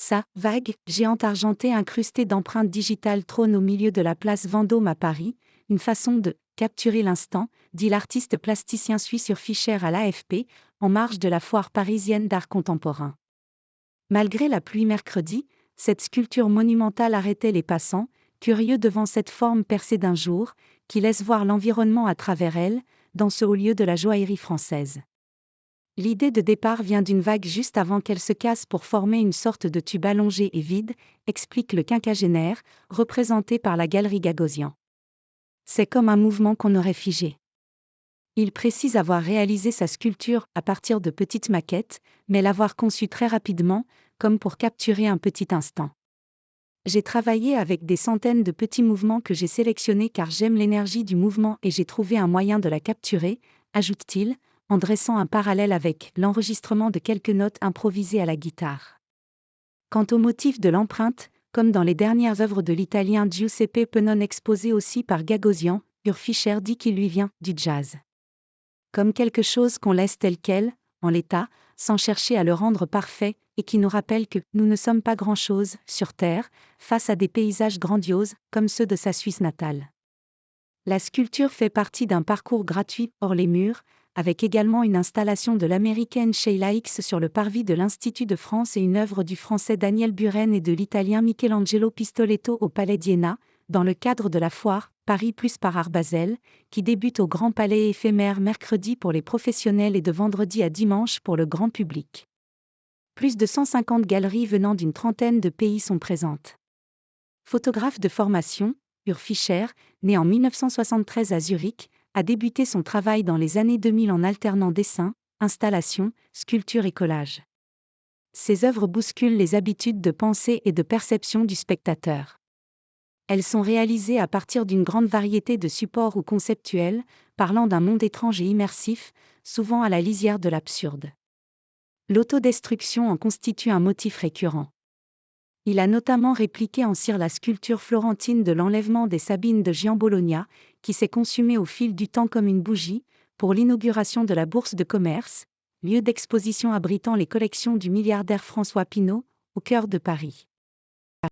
Sa vague, géante argentée incrustée d'empreintes digitales trône au milieu de la place Vendôme à Paris, une façon de capturer l'instant, dit l'artiste plasticien suisse Ur Fischer à l'AFP, en marge de la foire parisienne d'art contemporain. Malgré la pluie mercredi, cette sculpture monumentale arrêtait les passants, curieux devant cette forme percée d'un jour, qui laisse voir l'environnement à travers elle, dans ce haut lieu de la joaillerie française. L'idée de départ vient d'une vague juste avant qu'elle se casse pour former une sorte de tube allongé et vide, explique le quinquagénaire, représenté par la galerie Gagosian. C'est comme un mouvement qu'on aurait figé. Il précise avoir réalisé sa sculpture à partir de petites maquettes, mais l'avoir conçue très rapidement, comme pour capturer un petit instant. J'ai travaillé avec des centaines de petits mouvements que j'ai sélectionnés car j'aime l'énergie du mouvement et j'ai trouvé un moyen de la capturer, ajoute-t-il, en dressant un parallèle avec l'enregistrement de quelques notes improvisées à la guitare. Quant au motif de l'empreinte, comme dans les dernières œuvres de l'italien Giuseppe Penon exposées aussi par Gagosian, Ur Fischer dit qu'il lui vient du jazz. Comme quelque chose qu'on laisse tel quel, en l'état, sans chercher à le rendre parfait, et qui nous rappelle que nous ne sommes pas grand-chose, sur Terre, face à des paysages grandioses, comme ceux de sa Suisse natale. La sculpture fait partie d'un parcours gratuit hors les murs, avec également une installation de l'américaine Sheila Hicks sur le parvis de l'Institut de France et une œuvre du français Daniel Buren et de l'italien Michelangelo Pistoletto au Palais d'Iéna, dans le cadre de la foire Paris Plus par Art Basel, qui débute au Grand Palais éphémère mercredi pour les professionnels et de vendredi à dimanche pour le grand public. Plus de 150 galeries venant d'une trentaine de pays sont présentes. Photographe de formation, Ur Fischer, né en 1973 à Zurich, a débuté son travail dans les années 2000 en alternant dessin, installation, sculpture et collage. Ses œuvres bousculent les habitudes de pensée et de perception du spectateur. Elles sont réalisées à partir d'une grande variété de supports ou conceptuels, parlant d'un monde étrange et immersif, souvent à la lisière de l'absurde. L'autodestruction en constitue un motif récurrent. Il a notamment répliqué en cire la sculpture florentine de l'enlèvement des Sabines de Giambologna, qui s'est consumée au fil du temps comme une bougie, pour l'inauguration de la Bourse de commerce, lieu d'exposition abritant les collections du milliardaire François Pinault, au cœur de Paris.